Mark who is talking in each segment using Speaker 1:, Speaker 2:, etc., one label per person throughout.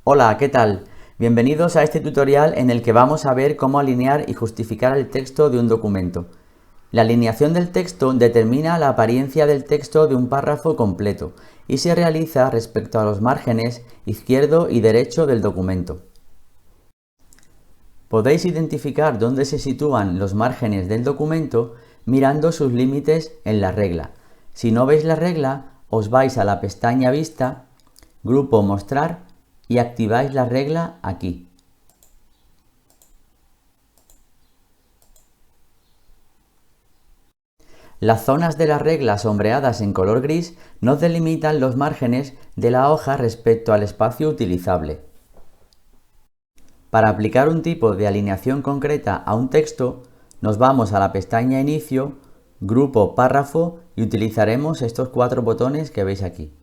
Speaker 1: Hola, ¿qué tal? Bienvenidos a este tutorial en el que vamos a ver cómo alinear y justificar el texto de un documento. La alineación del texto determina la apariencia del texto de un párrafo completo y se realiza respecto a los márgenes izquierdo y derecho del documento. Podéis identificar dónde se sitúan los márgenes del documento mirando sus límites en la regla. Si no veis la regla, os vais a la pestaña Vista, Grupo Mostrar y activáis la regla aquí. Las zonas de la regla sombreadas en color gris nos delimitan los márgenes de la hoja respecto al espacio utilizable. Para aplicar un tipo de alineación concreta a un texto, nos vamos a la pestaña Inicio, Grupo Párrafo y utilizaremos estos 4 botones que veis aquí.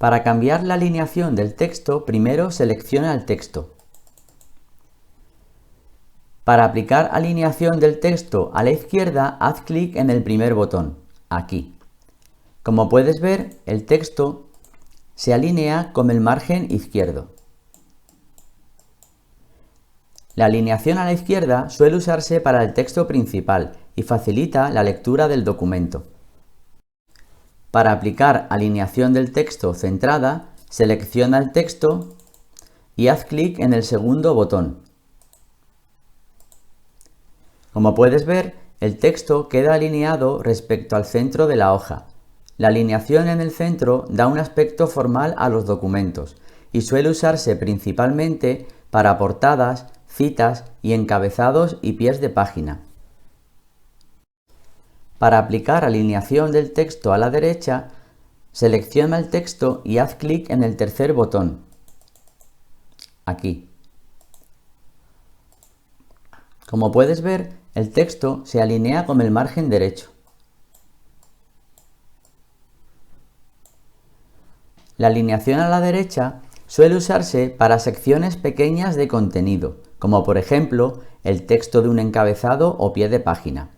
Speaker 1: Para cambiar la alineación del texto, primero selecciona el texto. Para aplicar alineación del texto a la izquierda, haz clic en el primer botón, aquí. Como puedes ver, el texto se alinea con el margen izquierdo. La alineación a la izquierda suele usarse para el texto principal y facilita la lectura del documento. Para aplicar alineación del texto centrada, selecciona el texto y haz clic en el segundo botón. Como puedes ver, el texto queda alineado respecto al centro de la hoja. La alineación en el centro da un aspecto formal a los documentos y suele usarse principalmente para portadas, citas y encabezados y pies de página. Para aplicar alineación del texto a la derecha, selecciona el texto y haz clic en el tercer botón, aquí. Como puedes ver, el texto se alinea con el margen derecho. La alineación a la derecha suele usarse para secciones pequeñas de contenido, como por ejemplo el texto de un encabezado o pie de página.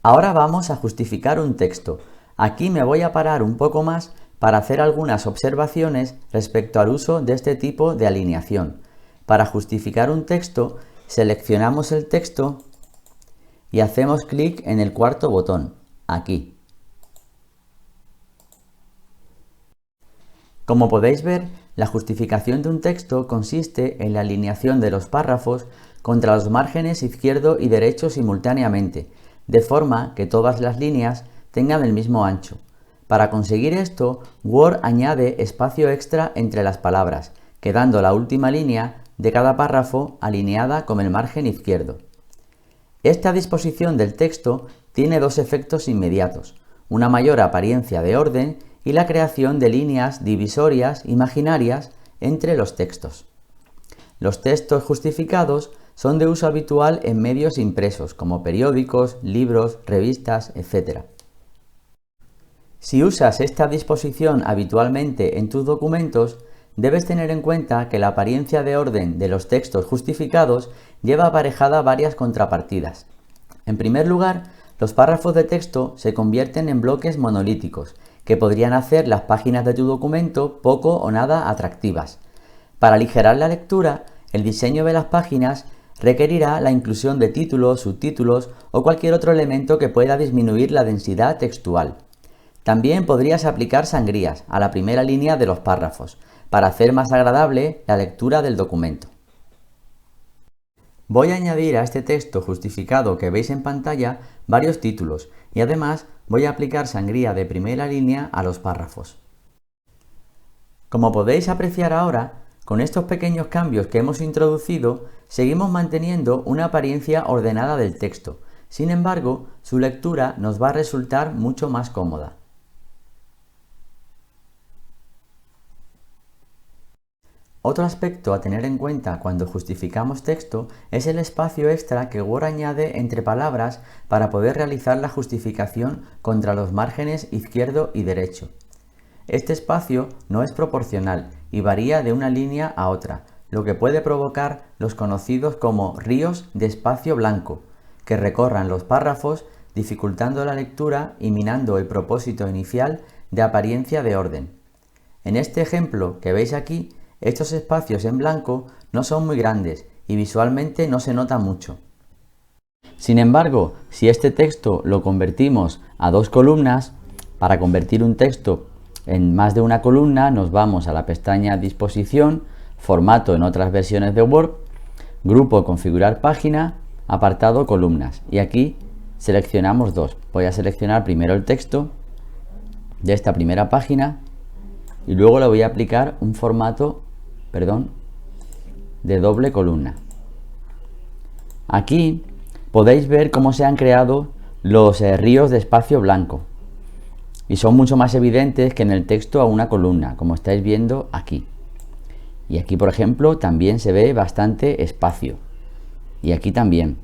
Speaker 1: Ahora vamos a justificar un texto. Aquí me voy a parar un poco más para hacer algunas observaciones respecto al uso de este tipo de alineación. Para justificar un texto, seleccionamos el texto y hacemos clic en el cuarto botón, aquí. Como podéis ver, la justificación de un texto consiste en la alineación de los párrafos contra los márgenes izquierdo y derecho simultáneamente, de forma que todas las líneas tengan el mismo ancho. Para conseguir esto, Word añade espacio extra entre las palabras, quedando la última línea de cada párrafo alineada con el margen izquierdo. Esta disposición del texto tiene dos efectos inmediatos, una mayor apariencia de orden y la creación de líneas divisorias imaginarias entre los textos. Los textos justificados son de uso habitual en medios impresos como periódicos, libros, revistas, etc. Si usas esta disposición habitualmente en tus documentos, debes tener en cuenta que la apariencia de orden de los textos justificados lleva aparejada varias contrapartidas. En primer lugar, los párrafos de texto se convierten en bloques monolíticos, que podrían hacer las páginas de tu documento poco o nada atractivas. Para aligerar la lectura, el diseño de las páginas requerirá la inclusión de títulos, subtítulos o cualquier otro elemento que pueda disminuir la densidad textual. También podrías aplicar sangrías a la primera línea de los párrafos, para hacer más agradable la lectura del documento. Voy a añadir a este texto justificado que veis en pantalla varios títulos y además voy a aplicar sangría de primera línea a los párrafos. Como podéis apreciar ahora, con estos pequeños cambios que hemos introducido, seguimos manteniendo una apariencia ordenada del texto. Sin embargo, su lectura nos va a resultar mucho más cómoda. Otro aspecto a tener en cuenta cuando justificamos texto es el espacio extra que Word añade entre palabras para poder realizar la justificación contra los márgenes izquierdo y derecho. Este espacio no es proporcional y varía de una línea a otra, lo que puede provocar los conocidos como ríos de espacio blanco, que recorran los párrafos dificultando la lectura y minando el propósito inicial de apariencia de orden. En este ejemplo que veis aquí, estos espacios en blanco no son muy grandes y visualmente no se nota mucho. Sin embargo, si este texto lo convertimos a 2 columnas, para convertir un texto en más de una columna nos vamos a la pestaña Disposición, Formato en otras versiones de Word, Grupo Configurar página, apartado Columnas, y aquí seleccionamos 2. Voy a seleccionar primero el texto de esta primera página y luego le voy a aplicar un formato, de doble columna. Aquí podéis ver cómo se han creado los ríos de espacio blanco y son mucho más evidentes que en el texto a una columna, como estáis viendo aquí. Y aquí, por ejemplo, también se ve bastante espacio. Y aquí también.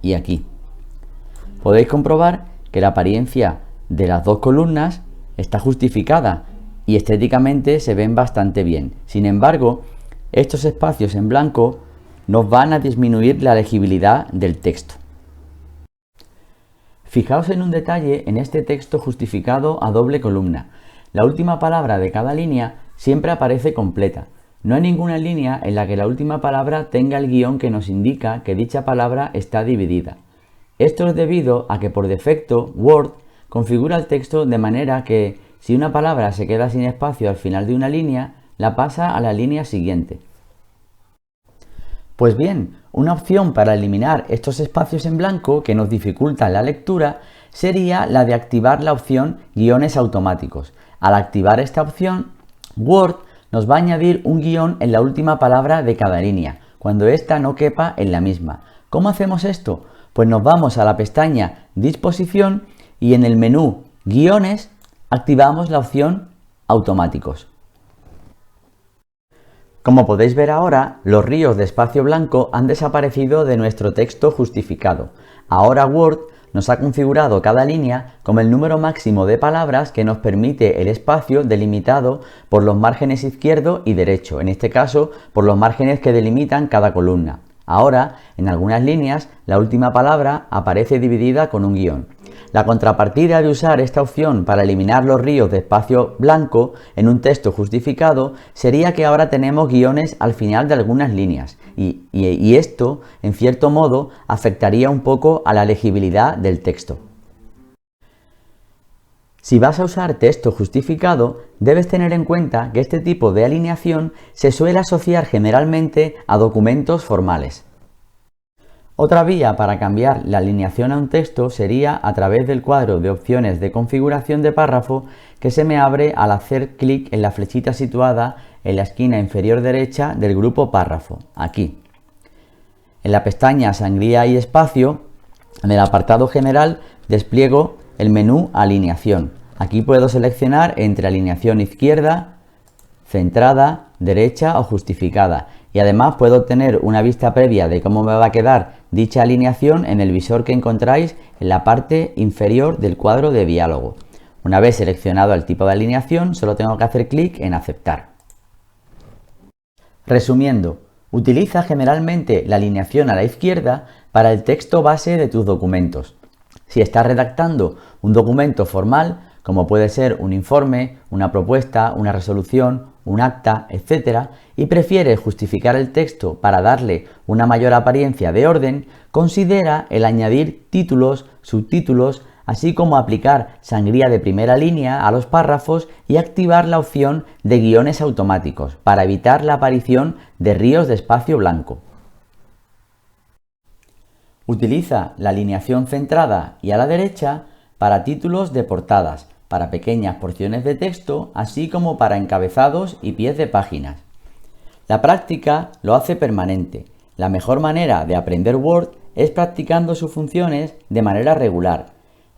Speaker 1: Y aquí. Podéis comprobar que la apariencia de las 2 columnas está justificada y estéticamente se ven bastante bien. Sin embargo, estos espacios en blanco nos van a disminuir la legibilidad del texto. Fijaos en un detalle en este texto justificado a doble columna. La última palabra de cada línea siempre aparece completa. No hay ninguna línea en la que la última palabra tenga el guión que nos indica que dicha palabra está dividida. Esto es debido a que por defecto Word configura el texto de manera que si una palabra se queda sin espacio al final de una línea, la pasa a la línea siguiente. Pues bien, una opción para eliminar estos espacios en blanco que nos dificultan la lectura sería la de activar la opción Guiones automáticos. Al activar esta opción, Word nos va a añadir un guión en la última palabra de cada línea, cuando ésta no quepa en la misma. ¿Cómo hacemos esto? Pues nos vamos a la pestaña Disposición y en el menú Guiones activamos la opción Automáticos. Como podéis ver ahora, los ríos de espacio blanco han desaparecido de nuestro texto justificado. Ahora Word nos ha configurado cada línea como el número máximo de palabras que nos permite el espacio delimitado por los márgenes izquierdo y derecho, en este caso por los márgenes que delimitan cada columna. Ahora, en algunas líneas, la última palabra aparece dividida con un guión. La contrapartida de usar esta opción para eliminar los ríos de espacio blanco en un texto justificado sería que ahora tenemos guiones al final de algunas líneas y esto, en cierto modo, afectaría un poco a la legibilidad del texto. Si vas a usar texto justificado, debes tener en cuenta que este tipo de alineación se suele asociar generalmente a documentos formales. Otra vía para cambiar la alineación a un texto sería a través del cuadro de opciones de configuración de párrafo que se me abre al hacer clic en la flechita situada en la esquina inferior derecha del grupo párrafo, aquí. En la pestaña Sangría y Espacio, en el apartado general, despliego el menú Alineación. Aquí puedo seleccionar entre alineación izquierda, centrada, derecha o justificada. Y además puedo obtener una vista previa de cómo me va a quedar dicha alineación en el visor que encontráis en la parte inferior del cuadro de diálogo. Una vez seleccionado el tipo de alineación, solo tengo que hacer clic en Aceptar. Resumiendo, utiliza generalmente la alineación a la izquierda para el texto base de tus documentos. Si estás redactando un documento formal, como puede ser un informe, una propuesta, una resolución, un acta, etc., y prefieres justificar el texto para darle una mayor apariencia de orden, considera el añadir títulos, subtítulos, así como aplicar sangría de primera línea a los párrafos y activar la opción de guiones automáticos para evitar la aparición de ríos de espacio blanco. Utiliza la alineación centrada y a la derecha para títulos de portadas, para pequeñas porciones de texto, así como para encabezados y pies de páginas. La práctica lo hace permanente. La mejor manera de aprender Word es practicando sus funciones de manera regular.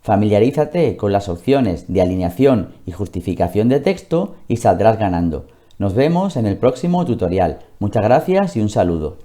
Speaker 1: Familiarízate con las opciones de alineación y justificación de texto y saldrás ganando. Nos vemos en el próximo tutorial. Muchas gracias y un saludo.